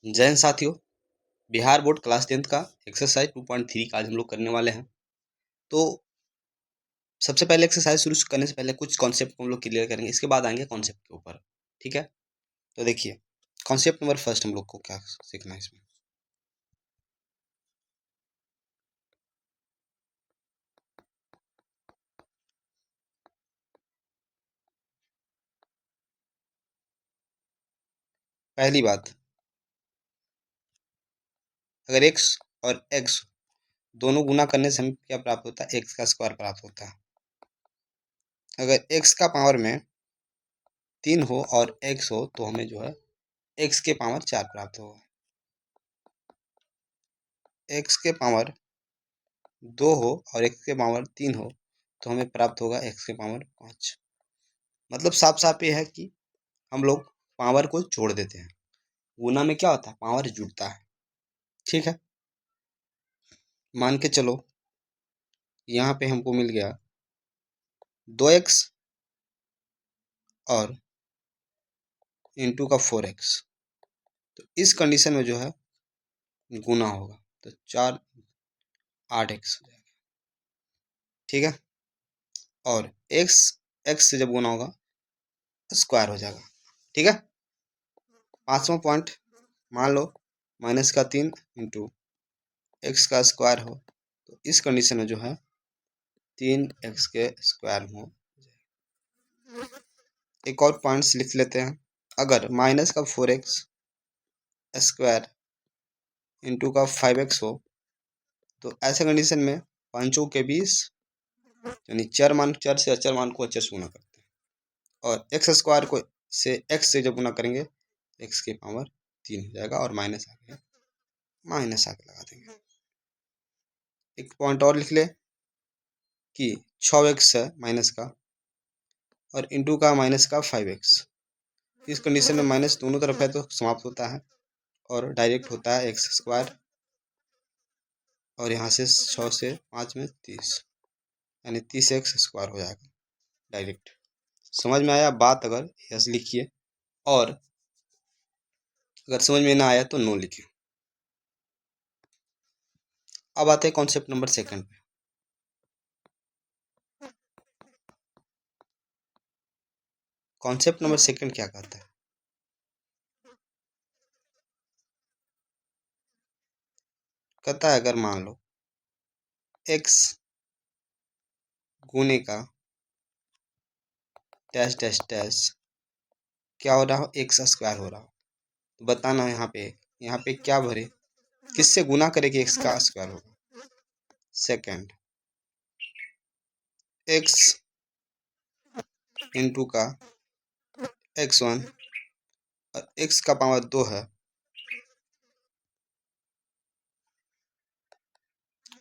जय हिंद साथियों, Bihar board class 10th का एक्सरसाइज 2.3 का आज हम लोग करने वाले हैं। तो सबसे पहले एक्सरसाइज शुरू करने से पहले कुछ कॉन्सेप्ट को हम लोग क्लियर करेंगे, इसके बाद आएंगे कॉन्सेप्ट के ऊपर। ठीक है, तो देखिए कॉन्सेप्ट नंबर फर्स्ट हम लोग को क्या सीखना है इसमें। पहली बात, अगर x और x दोनों गुना करने से हमें क्या प्राप्त होता है, x का स्क्वायर प्राप्त होता है। अगर x का पावर में 3 हो और x हो तो हमें जो है x के पावर 4 प्राप्त होगा। x के पावर 2 हो और x के पावर 3 हो तो हमें प्राप्त होगा x के पावर 5। मतलब साफ साफ ये है कि हम लोग पावर को जोड़ देते हैं। गुना में क्या होता है, पावर जुड़ता है। ठीक है, मान के चलो यहाँ पे हमको मिल गया 2x और इंटू का 4x। तो इस कंडीशन में जो है गुना होगा तो 4 8x हो जाएगा। ठीक है, और x से जब गुना होगा स्क्वायर हो जाएगा। ठीक है, पांचवा पॉइंट मान लो माइनस का 3 इंटू एक्स का स्क्वायर हो तो इस कंडीशन में जो है 3x के स्क्वायर में हो जाएगा। एक और पॉइंट्स लिख लेते हैं। अगर माइनस का 4x स्क्वायर इंटू का 5x हो तो ऐसे कंडीशन में पांचों के 20 यानी चर से अचर मान को अचर से गुना करते हैं और एक्स स्क्वायर को से एक्स से जब गुना करेंगे तो एक्स की पावर 3 हो जाएगा और माइनस आगे लगा देंगे। एक पॉइंट और लिख ले कि 6x है माइनस का और इंटू का माइनस का 5x। इस कंडीशन में माइनस दोनों तरफ है तो समाप्त होता है और डायरेक्ट होता है एक्स स्क्वायर और यहाँ से 6 से 5 में 30 यानी 30x स्क्वायर हो जाएगा डायरेक्ट। समझ में आया बात? अगर यस लिखिए और अगर समझ में ना आया तो नो लिखिए। अब आते हैं कॉन्सेप्ट नंबर सेकंड पे। कॉन्सेप्ट नंबर सेकंड क्या कहता है, कहता है अगर मान लो x गुने का डैश डैश डैश क्या हो रहा हो, एक्स स्क्वायर हो रहा हो तो बताना है यहाँ पे क्या भरे, किससे गुना करे कि एक्स का स्क्वायर होगा। सेकंड, एक्स इंटू का x1 और x का पावर 2 है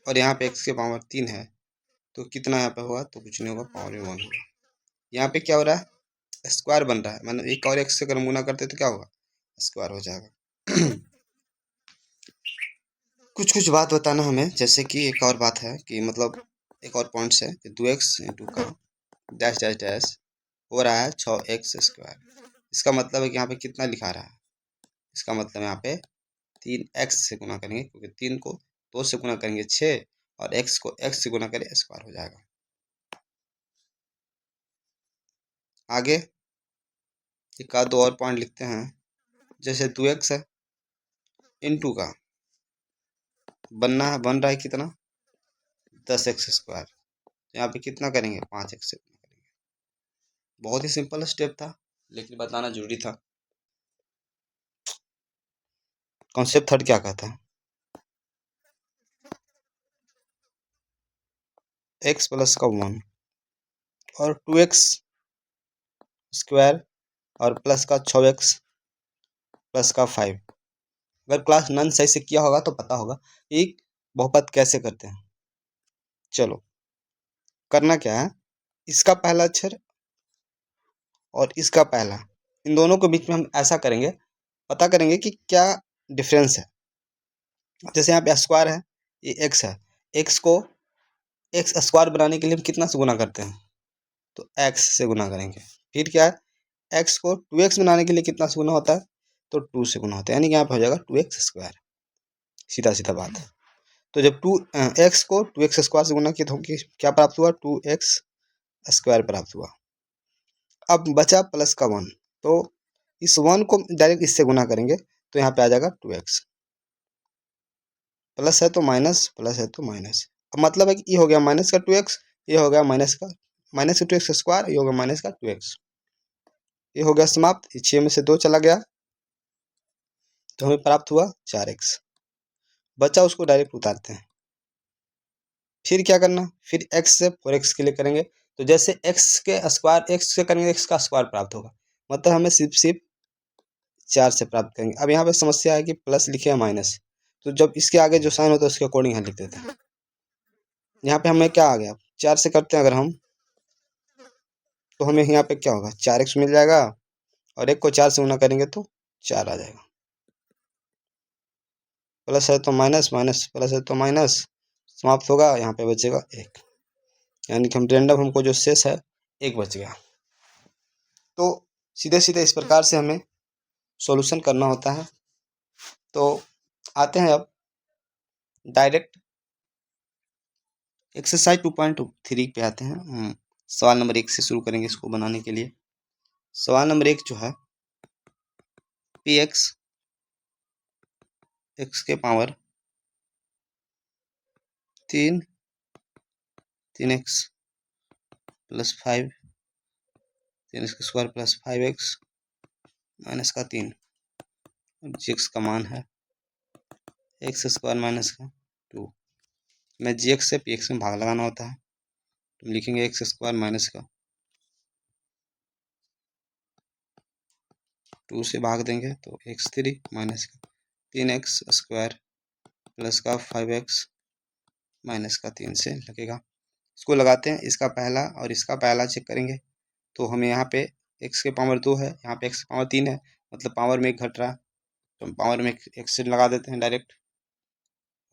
और यहाँ पे x के पावर 3 है तो कितना यहाँ पे होगा, तो कुछ नहीं होगा, पावर में 1 होगा। यहाँ पे क्या हो रहा है, स्क्वायर बन रहा है, मतलब एक और x से अगर गुना करते तो क्या होगा, स्क्वायर हो जाएगा। कुछ कुछ बात बताना हमें, जैसे कि एक और बात है कि मतलब एक और पॉइंट्स है कि 2x इंटू का डैश डैश डैश हो रहा है 6x स्क्वायर। इसका मतलब है कि यहाँ पे कितना लिखा रहा है, इसका मतलब यहाँ पे 3x से गुना करेंगे क्योंकि 3 को 2 से गुना करेंगे 6 और x को x से गुना करें स्क्वायर हो जाएगा। आगे एक आध दो और पॉइंट लिखते हैं, जैसे 2x है इंटू का बन रहा है कितना 10x स्क्वायर, तो यहाँ पे कितना करेंगे 5x से गुना करेंगे। बहुत ही सिंपल स्टेप था लेकिन बताना जरूरी था। कॉन्सेप्ट थर्ड क्या कहता है, x प्लस का 1 और 2x स्क्वायर और प्लस का 6x प्लस का 5। अगर क्लास 9 सही से किया होगा तो पता होगा कि बहुपद कैसे करते हैं। चलो करना क्या है, इसका पहला अक्षर और इसका पहला, इन दोनों के बीच में हम ऐसा करेंगे, पता करेंगे कि क्या डिफरेंस है। जैसे यहाँ पे स्क्वायर है, ये एक्स है, एक्स को एक्स स्क्वायर बनाने के लिए हम कितना से गुना करते हैं, तो एक्स से गुना करेंगे। फिर क्या है, एक्स को 2x बनाने के लिए कितना से गुना होता है, तो 2 से गुना होता है, यानी कि यहाँ पे हो जाएगा 2x²। सीधा सीधा बात। तो जब x को 2x² से गुना किया तो क्या प्राप्त हुआ, 2x² प्राप्त हुआ। अब बचा प्लस का 1, तो इस 1 को डायरेक्ट इससे गुना करेंगे तो यहाँ पे आ जाएगा 2x। प्लस है तो माइनस, प्लस है तो माइनस। अब मतलब है कि ये हो गया माइनस का 2x, ये हो गया माइनस का 2x², ये हो गया माइनस का 2x। ये हो गया समाप्त। 6 में से 2 चला गया तो हमें प्राप्त हुआ 4x। बचा उसको डायरेक्ट उतारते हैं। फिर क्या करना, फिर x से 4x के लिए करेंगे तो जैसे x के स्क्वायर x से करेंगे x का स्क्वायर प्राप्त होगा, मतलब हमें सिर्फ 4 से प्राप्त करेंगे। अब यहाँ पे समस्या है कि प्लस लिखे हैं माइनस, तो जब इसके आगे जो साइन होता है उसके अकॉर्डिंग यहाँ लिख देते हैं। यहाँ पे हमें क्या आ गया, 4 से करते हैं अगर हम, तो हमें यहाँ पे क्या होगा, 4x मिल जाएगा, और एक को 4 से गुना करेंगे तो 4 आ जाएगा। प्लस है तो माइनस, माइनस प्लस है तो माइनस, समाप्त होगा। यहाँ पे बचेगा 1, यानी कि हम रैंडम हमको जो शेष है 1 बच गया। तो सीधे सीधे इस प्रकार से हमें सॉल्यूशन करना होता है। तो आते हैं अब डायरेक्ट एक्सरसाइज 2.3 पे आते हैं। सवाल नंबर 1 से शुरू करेंगे इसको बनाने के लिए। सवाल नंबर 1 जो है, px x के पावर 3x प्लस 5 3x का स्क्वायर प्लस 5x माइनस का 3, gx का मान है x² माइनस का 2। मैं gx से px में भाग लगाना होता है, तो लिखेंगे x² माइनस का 2 से भाग देंगे तो x3 माइनस का 3x² प्लस का 5x माइनस का 3 से लगेगा। इसको लगाते हैं, इसका पहला और इसका पहला चेक करेंगे तो हमें यहाँ पे x के पावर 2 है, यहाँ पे x के पावर 3 है, मतलब पावर में 1 घट रहा है, तो हम पावर में x से लगा देते हैं डायरेक्ट।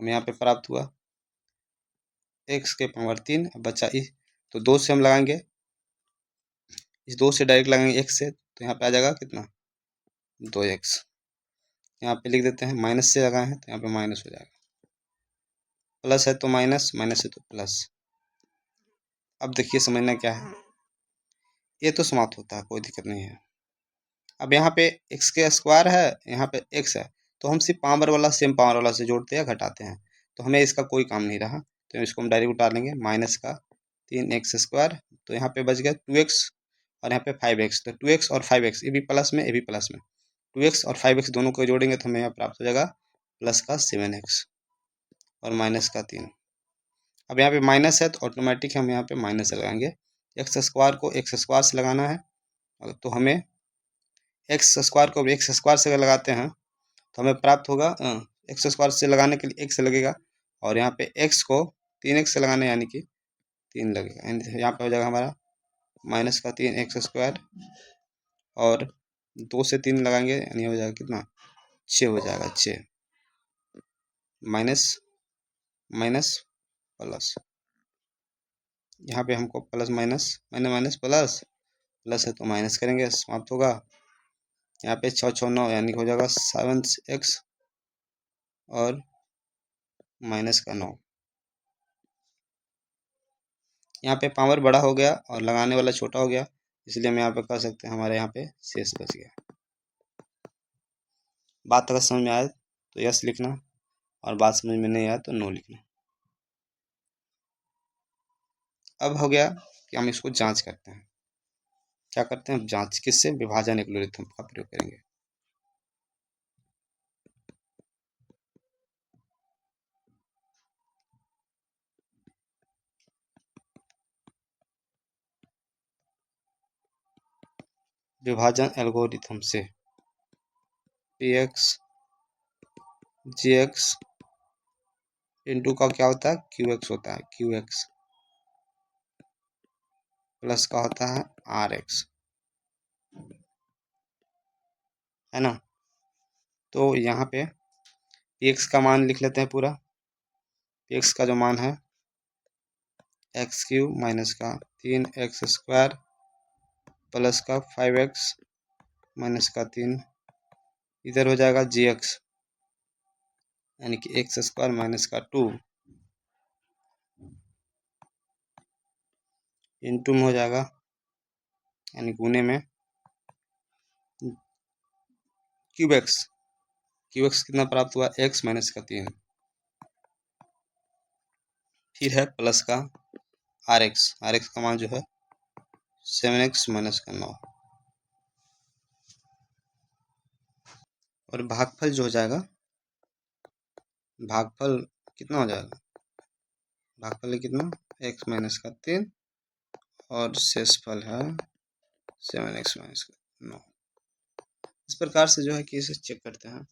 हमें यहाँ पे प्राप्त हुआ x के पावर 3। अब बचा इस, तो 2 से हम लगाएंगे, इस 2 से डायरेक्ट लगाएंगे x से, तो यहाँ पे आ जाएगा कितना, 2x। यहाँ पे लिख देते हैं, माइनस से लगाए हैं तो यहाँ पे माइनस हो जाएगा। प्लस है तो माइनस, माइनस है तो प्लस। अब देखिए समझना क्या है, ये तो समाप्त होता है, कोई दिक्कत नहीं है। अब यहाँ पे x के स्क्वायर है, यहाँ पे x है, तो हम सिर्फ पावर वाला सेम पावर वाला से जोड़ते हैं घटाते हैं, तो हमें इसका कोई काम नहीं रहा, तो इसको हम डायरेक्ट उतार लेंगे। माइनस का 3x², तो यहाँ पे बच गया 2x और यहाँ पे 5x, तो 2x और 5x, ये भी प्लस में, ये भी प्लस में, 2x और 5x दोनों को जोड़ेंगे तो हमें यहाँ प्राप्त हो जाएगा प्लस का 7x और माइनस का 3। अब यहाँ पे माइनस है तो ऑटोमेटिक हम यहाँ पे माइनस लगाएंगे। x² को x² से लगाना है, तो हमें x² को x² से अगर लगाते हैं तो हमें प्राप्त होगा, x² से लगाने के लिए x लगेगा, और यहाँ पे x को 3x से लगाने यानी कि 3 लगेगा, यानी यहाँ पे हो जाएगा हमारा माइनस का 3x², और 2 से 3 लगाएंगे यानी हो जाएगा कितना, 6 हो जाएगा, 6 माइनस माइनस प्लस। यहाँ पे हमको plus minus minus minus plus, plus है तो माइनस करेंगे, समाप्त होगा। यहाँ पे 6 6 9 यानी हो जाएगा 7x और माइनस का 9। यहाँ पे पावर बड़ा हो गया और लगाने वाला छोटा हो गया, इसलिए हम यहाँ पे कह सकते हैं हमारे यहाँ पे शेष बच गया। बात अगर समझ में आए तो यस लिखना, और बात समझ में नहीं आया तो नो लिखना। अब हो गया कि हम इसको जांच करते हैं। क्या करते हैं, जांच किससे, विभाजन एल्गोरिथम का प्रयोग करेंगे। विभाजन एल्गोरिथम से px gx इंटू का क्या होता है, qx होता है, qx प्लस का होता है rx, है ना। तो यहाँ पे px का मान लिख लेते हैं पूरा। px का जो मान है x³ माइनस का 3x² प्लस का 5x माइनस का 3 इधर हो जाएगा जी एक्स, यानी कि एक्स स्क्वायर माइनस का 2 इंटू में हो जाएगा, यानी गुने में क्यूब एक्स कितना प्राप्त हुआ, एक्स माइनस का 3, फिर है प्लस का आर एक्स का मान जो है 7x माइनस का 9, और भागफल जो हो जाएगा, भागफल कितना हो जाएगा, भागफल है कितना, x माइनस का 3 और शेषफल है 7x माइनस का 9। इस प्रकार से जो है कि इसे चेक करते हैं।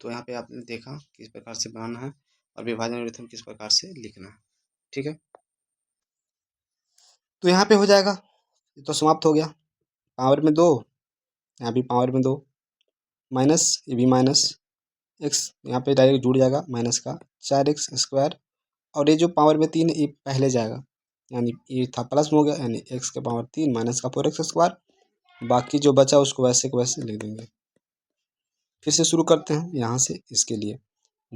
तो यहाँ पे आपने देखा किस प्रकार से बनाना है और विभाजन रीति किस प्रकार से लिखना है। ठीक है, तो यहाँ पे हो जाएगा, ये तो समाप्त हो गया। पावर में 2, यहाँ भी पावर में 2, माइनस ये भी माइनस, एक्स यहाँ पे डायरेक्ट जुड़ जाएगा माइनस का 4x स्क्वायर, और ये जो पावर में 3 ये पहले जाएगा, यानी ये था प्लस में हो गया, यानी x के पावर 3 माइनस का 4x स्क्वायर, बाकी जो बचा उसको वैसे को वैसे लिख देंगे। फिर से शुरू करते हैं यहाँ से, इसके लिए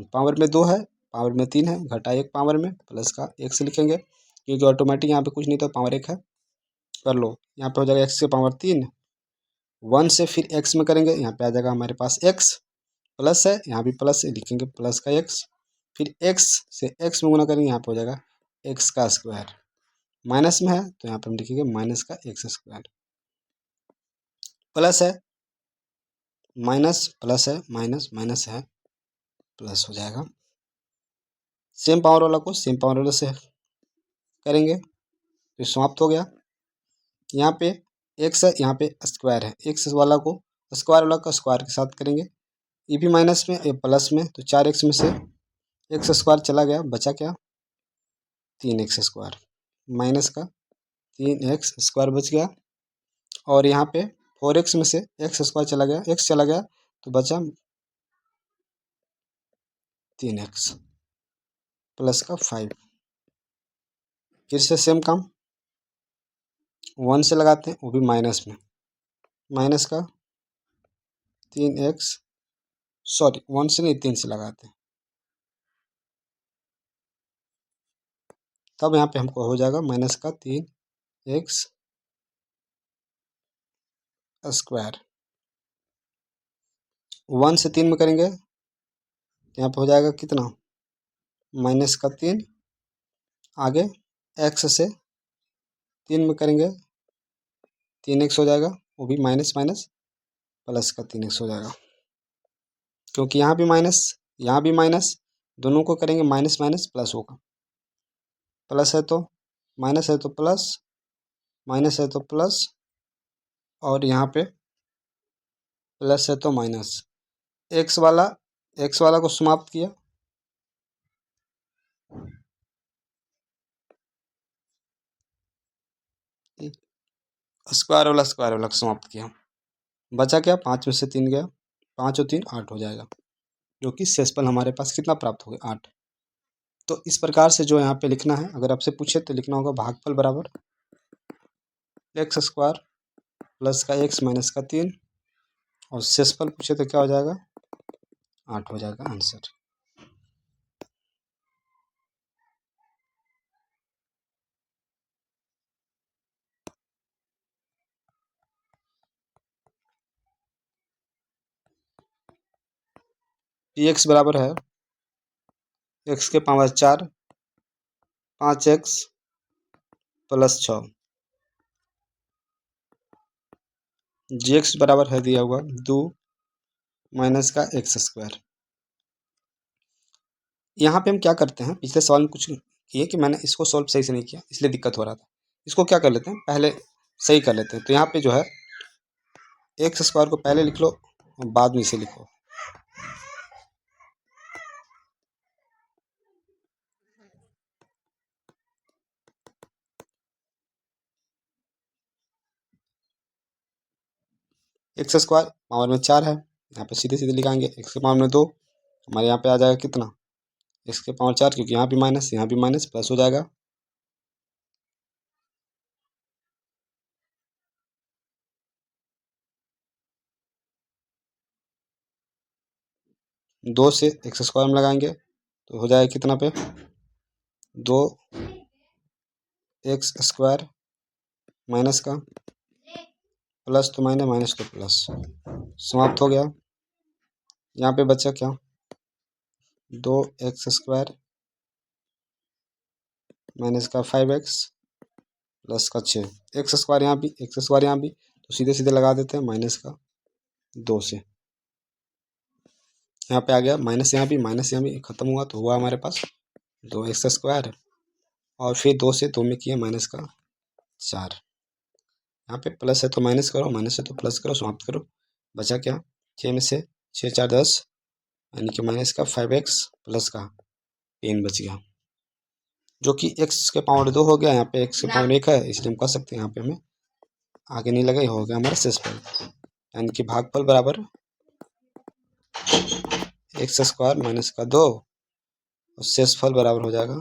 पावर में 2 है, पावर में 3 है, घटा 1 पावर में प्लस का x लिखेंगे, क्योंकि ऑटोमेटिक यहाँ पे कुछ नहीं तो पावर 1 है, कर लो। यहाँ पे हो जाएगा x के पावर 3, 1 से फिर x में करेंगे, यहाँ पे आ जाएगा हमारे पास x, प्लस है यहाँ भी प्लस है, लिखेंगे प्लस का x, फिर x से x में गुना करेंगे, यहाँ पे हो जाएगा x का स्क्वायर, माइनस में है तो यहाँ पे हम लिखेंगे माइनस का x स्क्वायर, प्लस है माइनस, प्लस है माइनस, माइनस है प्लस हो जाएगा, सेम पावर वाला को सेम पावर वाला से करेंगे तो समाप्त हो गया। यहाँ पे x है, यहाँ पे स्क्वायर है, x वाला को स्क्वायर वाला का स्क्वायर के साथ करेंगे, ये भी माइनस में ये प्लस में, तो 4x में से x स्क्वायर चला गया, बचा क्या 3x स्क्वायर, माइनस का 3x स्क्वायर बच गया, और यहाँ पे 4x में से x स्क्वायर चला गया, x चला गया तो बचा 3x प्लस का 5। फिर से सेम काम 1 से लगाते हैं, वो भी माइनस में, माइनस का 3x, सॉरी 1 से नहीं 3 से लगाते हैं, तब यहाँ पे हमको हो जाएगा माइनस का 3x स्क्वायर, 1 से 3 में करेंगे तो यहाँ पे हो जाएगा कितना, माइनस का 3, आगे x से 3 में करेंगे 3x हो जाएगा, वो भी माइनस माइनस प्लस का 3x हो जाएगा, क्योंकि यहाँ भी माइनस यहाँ भी माइनस, दोनों को करेंगे माइनस माइनस प्लस होगा, प्लस है तो माइनस है तो प्लस, माइनस है तो प्लस, और यहाँ पे प्लस है तो माइनस, एक्स वाला को समाप्त किया, स्क्वायर वाला को समाप्त किया, बचा क्या 5 में से 3 गया, 5 और 3 8 हो जाएगा, जो कि शेषफल हमारे पास कितना प्राप्त हो गया 8। तो इस प्रकार से जो यहाँ पे लिखना है, अगर आपसे पूछे तो लिखना होगा भागफल बराबर एक्स स्क्वायर प्लस का एक्स माइनस का 3, और शेषफल पूछे तो क्या हो जाएगा 8 हो जाएगा आंसर। पी एक्स बराबर है एक्स के पावर 4 5x प्लस 6, जी एक्स बराबर है दिया हुआ 2 माइनस का एक्स स्क्वायर। यहाँ पे हम क्या करते हैं, पिछले सवाल में कुछ किए कि मैंने इसको सॉल्व सही से नहीं किया इसलिए दिक्कत हो रहा था, इसको क्या कर लेते हैं पहले सही कर लेते हैं। तो यहाँ पे जो है एक्स स्क्वायर को पहले लिख लो और बाद में इसे लिखो, एक्स स्क्वायर पावर में 4 है, यहाँ पे सीधे सीधे लिखाएंगे, एक्स के पावर में 2, हमारे यहाँ पे आ जाएगा कितना एक्स के पावर 4, क्योंकि यहाँ भी माइनस प्लस हो जाएगा, 2 से एक्स स्क्वायर में लगाएंगे तो हो जाएगा कितना पे 2 एक्स स्क्वायर माइनस का प्लस तो माइनस माइनस तो प्लस समाप्त हो गया। यहाँ पे बचा क्या 2 एक्स स्क्वायर माइनस का 5x प्लस का 6 एक्स स्क्वायर यहाँ भी एक्स स्क्वायर यहाँ भी तो सीधे सीधे लगा देते हैं माइनस का 2 से यहाँ पे आ गया माइनस यहाँ भी खत्म हुआ तो हुआ हमारे पास 2 एक्स स्क्वायर और फिर 2 से 2 में किया माइनस का 4। यहाँ पे प्लस है तो माइनस करो माइनस है तो प्लस करो समाप्त करो। बचा क्या 6 में से 6 4 10 यानी कि माइनस का 5x प्लस का 10 बच गया जो कि x के पावर 2 हो गया। यहाँ पे x के पावर 1 है इसलिए हम कह सकते हैं यहाँ पे हमें आगे नहीं लगा हो गया हमारा शेषफल यानी कि भागफल बराबर एक्स स्क्वायर माइनस का 2 और शेषफल बराबर हो जाएगा